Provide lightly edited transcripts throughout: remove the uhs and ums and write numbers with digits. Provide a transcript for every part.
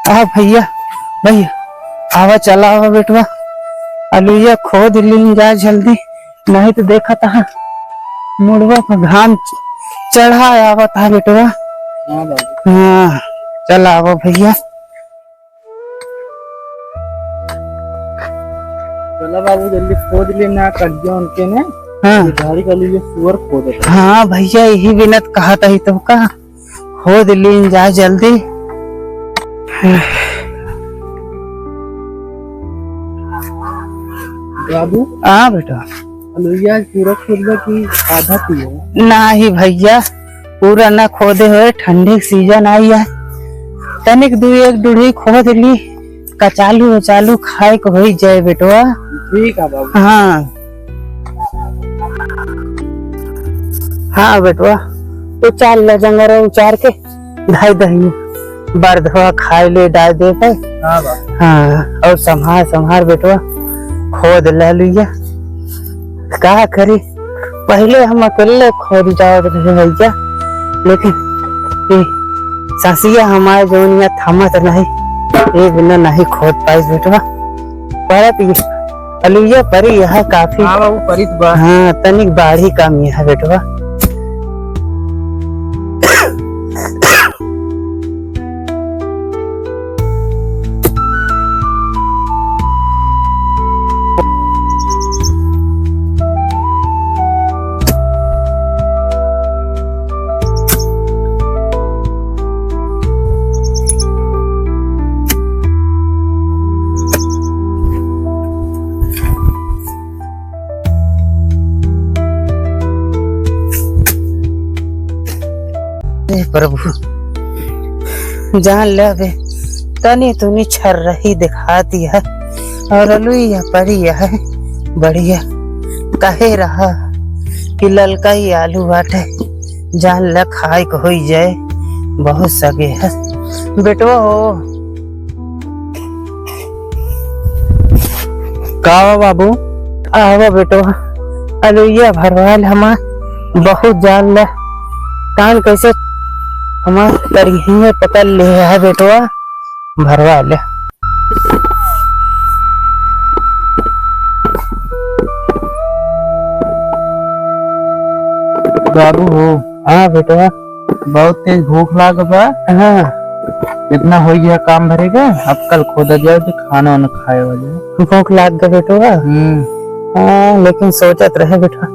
आ भैया भैया आवा चला आवा बेटवा अलुइया खोद ली जा जल्दी, नहीं तो देखा था मुड़वा पर घाम चढ़ा आवा था बेटवा। हाँ चला आवा भैया। चला बाबू जल्दी खोद लेना कड़िया उनके ने। हाँ झाड़ी का लिए सुअर खोद। हाँ भैया यही बिनत कहा था ही तो का खोद ली जा जल्दी। बाबू हाँ बेटा अलुइया पूरा खोदला की आधा पियो ना ही भैया पूरा न खोदे हुए, ठंडी सीजन आई है तनिक दू एक डूढ़ी खोद ली, कचालू वचालू खाए को हो जाए बेटवा। ठीक है बाबू। हाँ हाँ बेटवा तो चाल ले जंगल उचार के ढाई दही बर्धवा खाए ले डाल दे पे। हाँ बाबू। हाँ और संभार संभार बेटवा खोद ले लिया। क्या करी पहले हम अकेले खोद जाओ भैया, लेकिन सासिया हमारे जोनिया थमत नहीं, ये बिना नहीं खोद पाई बेटवा। परत अलुइया परी यह काफी। हाँ बाबू परित बा। हाँ तनिक बाढ़ी कम है बेटवा। प्रभु जान ले बे तनी तुनी छर रही दिखा दिया और अलुइया परी है बढ़िया कहे रहा कि ललका ही आलू बाटे, जान ले खाए को हो जाए बहुत सगे है बेटवा हो। का बाबू आवा बेटवा अलुइया भरवाल हमार बहुत जान ले कान कैसे हमार तरही पकड़ ले है बेटवा भरवा ले। बाबू हो। हाँ बेटवा बहुत तेज भूख लाग बा। हाँ इतना हो गया काम भरेगा, अब कल खोदा जाए तो खाना वाना खाए वाले। भूख लाग गया बेटवा। हाँ लेकिन सोचत रहे बेटा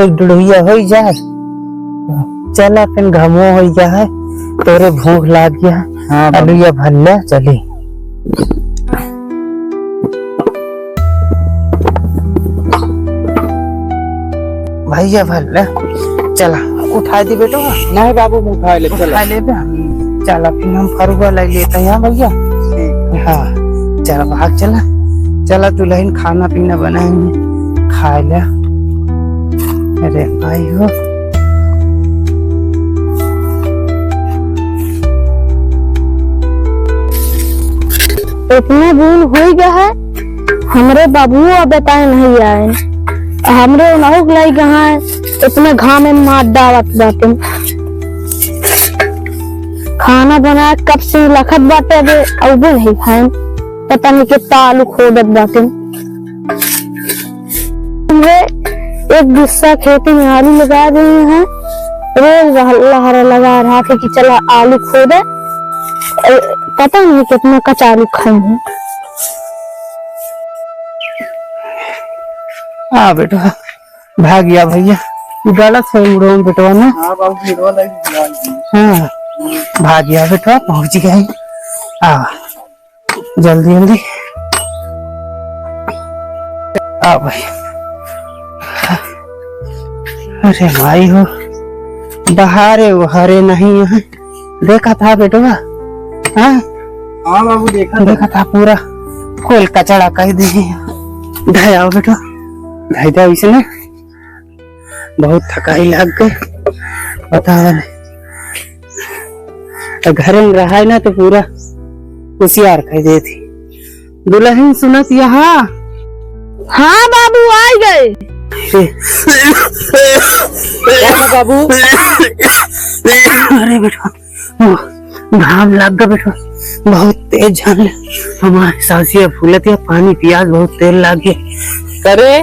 एक डुढ़िया हो जाए, चला फिर घमो हो जाए, तेरे भूख लाग गया। हाँ अलुइया भल्ला चली। भैया भल्ला चला उठा दी बेटो। नहीं बाबू उठा ले। उठा ले चला फिर हम फरुआ ले लेते हैं भैया। हाँ चला भाग चला चला दुल्हन खाना पीना बनाएंगे खा ले। अरे भाई हो इतने दिन हो गया है हमरे बाबू अब बताए नहीं आए, हमरे नहुक लाई कहाँ है, इतने घाम में मार डालत बाटे। खाना बनाया कब से लखत बाटे बे अब नहीं खाए, पता नहीं कितना आलू खोदत बाटे। हमरे एक गुस्सा खेती में आलू लगा रहे हैं, रोज हरा लगा रहा था कि चला आलू खोदे, पता नहीं कितना कच्चा आलू खाएंगे। हाँ बेटा भाग गया भैया गलत से उड़ो बेटवा ना। हाँ बाबू। हाँ भाग गया बेटवा पहुंच गए। आ जल्दी जल्दी आ भाई। अरे भाई हो बहारे वहारे नहीं है, देखा था बेटवा। हाँ हाँ बाबू देखा था पूरा कोल कचड़ा कह दे ढाया बेटा ढाई था इसने बहुत थकाई लग गई पता नहीं। घर में रहा ना तो पूरा कुशियार कह दे थी। दुल्हन सुनत यहाँ। हाँ बाबू आ गए। बाबू अरे बेटा घाम लग गया बेटा। बहुत तेज जान ले हमारे सांसिया फूलत है पानी प्यास बहुत तेल लागे करे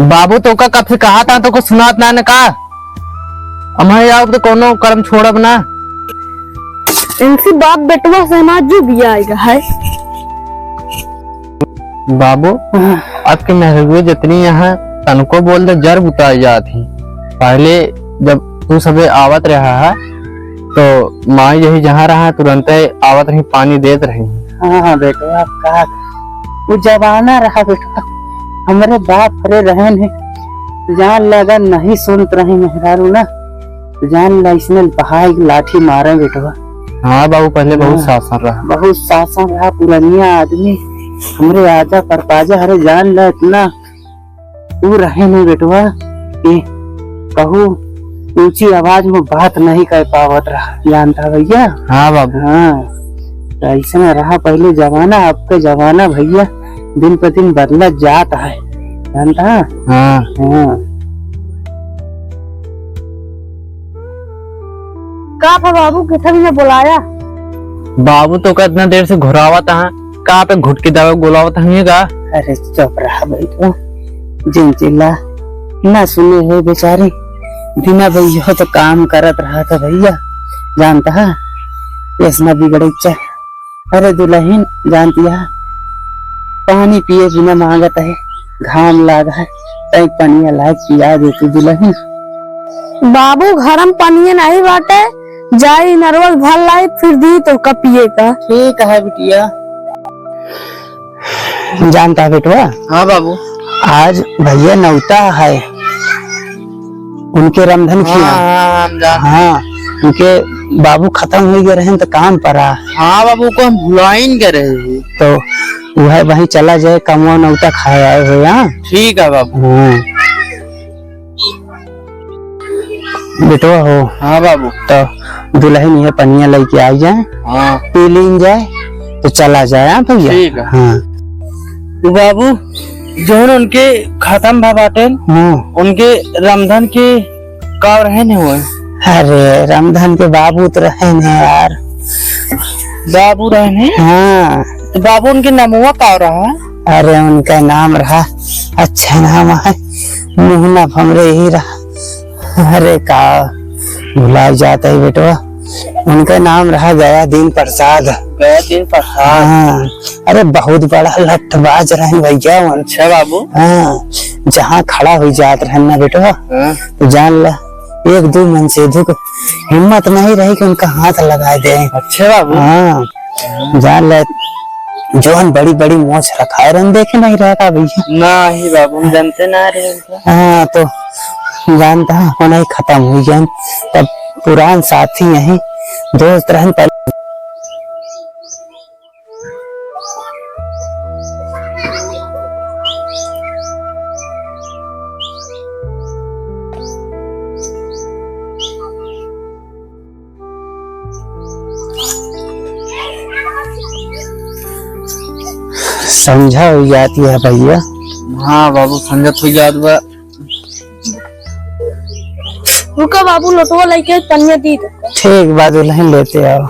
बाबू तो का कब से कहा था तो कुछ सुनात ना ने कहा हमारे यहाँ तो कोनो कर्म छोड़ब ना। इनसी बाप बेटवा सहना जो भी आएगा है बाबू अब के महरगुए जितनी यहाँ तनको बोल दे जर बुता जाती पहले जब तू सबे आवत रहा है तो माँ यही जहाँ रहा तुरंत आवत रही पानी देत रही। हाँ बेटवा का वो जमाना रहा बेटवा हमारे बाप हरे रहन है जान लगा नहीं सुनत रहे मेहरारू ना जान ला इसने पहाड़ की लाठी मारे बेटवा। हाँ बाबू पहले बहुत शासन रहा बहुत शासन रहा पुरानिया आदमी हमरे आजा पर पाजा हरे जान ला इतना तू रहे नहीं बेटवा कि कहू ऊंची आवाज में बात नहीं कर पावत रहा जानता भैया। हाँ बाबू हाँ तो ऐसा रहा पहले जमाना अब का जमाना भैया दिन पर दिन बदला जाता है जानता। हाँ हाँ का था बाबू कितना भी बुलाया बाबू तो का इतना देर से घुरावा था कहाँ पे घुट की दवा गुलावत है का। अरे चुप रहा बेटवा जिन चिल्ला ना सुने है बेचारे बिना भैया तो काम करत रहा था भैया जानता है ऐसा बिगड़े चा। अरे दुल्हन जानती है पानी पिए बिना मांगत है घाम लागा है तय पनिया लायक पिया देती दुल्हन। बाबू घर में पानी नहीं बाटे जाई नरवल भर लाई फिर दी तो कब पिए का। ठीक है बिटिया जानता है बेटवा। हाँ बाबू आज भैया नौता है उनके रमधन किया। हाँ उनके बाबू खत्म हो गए रहे तो काम पड़ा। हाँ बाबू को हम भुलाइन कर रहे तो वह वही चला जाए कमवा नौता खाए आए हो यहाँ। ठीक है बाबू। हाँ बेटवा हो। हाँ बाबू तो दुल्हन ये पनिया लेके आ जाए हाँ पी लीन जाए तो चला जाए। हाँ भैया ठीक है। हाँ तो बाबू जो उनके खत्म भा बाटे हाँ उनके रमधन के कब रहने हुए। अरे रमधन के बाबू तो रहे न यार। बाबू रहने हाँ तो बाबू उनके नमुआ का रहा। अरे उनका नाम रहा अच्छा नाम है मुहना भमरे ही रहा। अरे का भुला जाता है बेटवा उनका नाम रहा गया दिन प्रसाद। गया दिन प्रसाद। हाँ अरे बहुत बड़ा लठबाज रहे भैया। अच्छा बाबू। हाँ जहाँ खड़ा हो जात रहे ना बेटवा तो जान ला एक दो मन से दुख हिम्मत नहीं रही कि उनका हाथ लगा दे। अच्छा बाबू। हाँ जान ला जोन बड़ी बड़ी मोच रखा रन देखे नहीं रहा भैया। नहीं बाबू हम जानते ना रहे। हाँ तो जानता होना ही खत्म हो गया तब पुरान साथी यही दोस्त रहन पहले। समझा हो जाती है भैया। हाँ बाबू समझत हो जात बा। रुका बाबू लटवा लेके पनिया दी तो। ठीक बात दुल्हन लेते आओ।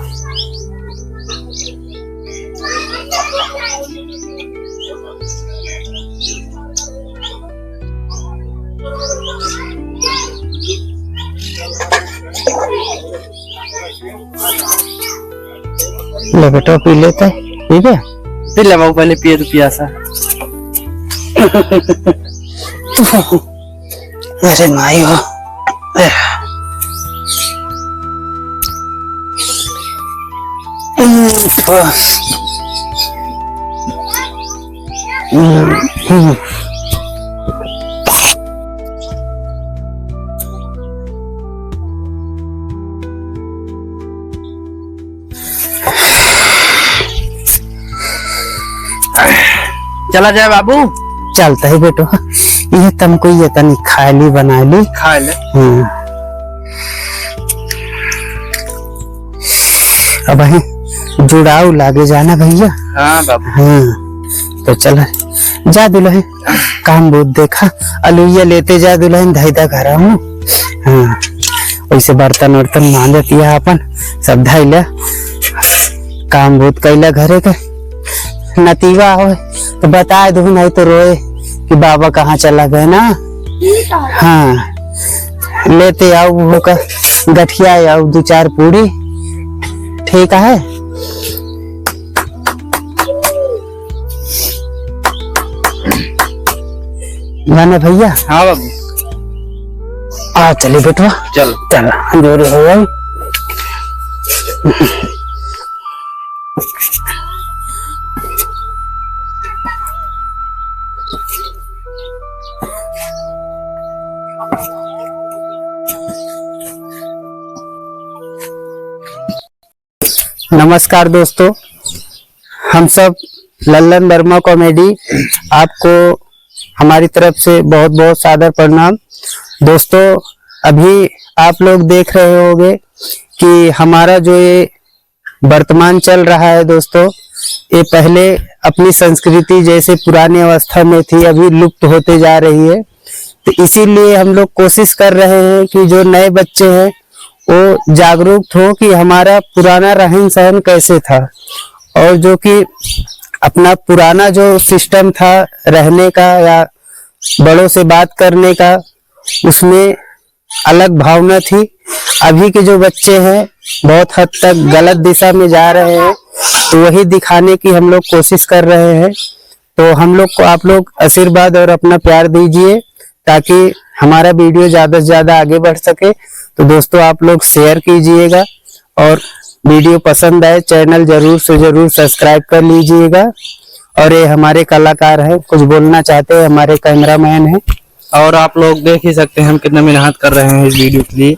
ले बेटा पी लेते ठीक है। पी ले बाबू पहले पिए तो पियासा। अरे माई हो चला जाए बाबू। चलता है बेटो ये तुमको ये तनी खाली बना ली खा ले। अब है जुड़ाऊ लागे जाना भैया। हाँ बाबू। हाँ तो चल जा दुल्हन काम बहुत देखा अलुइया लेते जा दुल्हन धैदा घर हूँ। हाँ वैसे बर्तन वर्तन मांगती है अपन सब धैला काम बहुत कैला घरे का नतीवा हो तो बता दू, नहीं तो रोए कि बाबा कहाँ चला गए ना। हाँ लेते आओ वो का गठिया आओ 2-4 पूरी, ठीक है। माने भैया। हाँ बाबू, आ चले बेटवा, चल चल जोर हो गई। नमस्कार दोस्तों, हम सब लल्लन वर्मा कॉमेडी आपको हमारी तरफ से बहुत बहुत सादर प्रणाम। दोस्तों अभी आप लोग देख रहे होंगे कि हमारा जो ये वर्तमान चल रहा है दोस्तों, ये पहले अपनी संस्कृति जैसे पुरानी अवस्था में थी अभी लुप्त होते जा रही है। तो इसीलिए हम लोग कोशिश कर रहे हैं कि जो नए बच्चे हैं वो जागरूक हो कि हमारा पुराना रहन सहन कैसे था, और जो कि अपना पुराना जो सिस्टम था रहने का या बड़ों से बात करने का, उसमें अलग भावना थी। अभी के जो बच्चे हैं बहुत हद तक गलत दिशा में जा रहे हैं, तो वही दिखाने की हम लोग कोशिश कर रहे हैं। तो हम लोग को आप लोग आशीर्वाद और अपना प्यार दीजिए ताकि हमारा वीडियो ज्यादा से ज्यादा आगे बढ़ सके। तो दोस्तों आप लोग शेयर कीजिएगा, और वीडियो पसंद आए चैनल जरूर से जरूर सब्सक्राइब कर लीजिएगा। और ये हमारे कलाकार हैं, कुछ बोलना चाहते हैं, हमारे कैमरामैन हैं। और आप लोग देख ही सकते हैं हम कितना मेहनत कर रहे हैं इस वीडियो के लिए,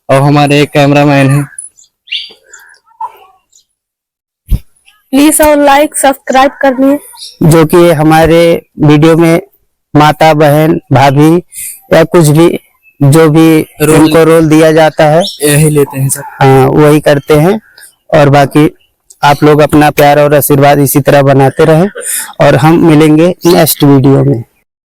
और हमारे एक कैमरामैन हैं। प्लीज और लाइक सब्सक्राइब करनी, जो कि हमारे वीडियो में माता बहन भाभी या कुछ भी जो भी उनको रोल दिया जाता है यही लेते हैं सब। हाँ वही करते हैं। और बाकी आप लोग अपना प्यार और आशीर्वाद इसी तरह बनाते रहें, और हम मिलेंगे नेक्स्ट वीडियो में।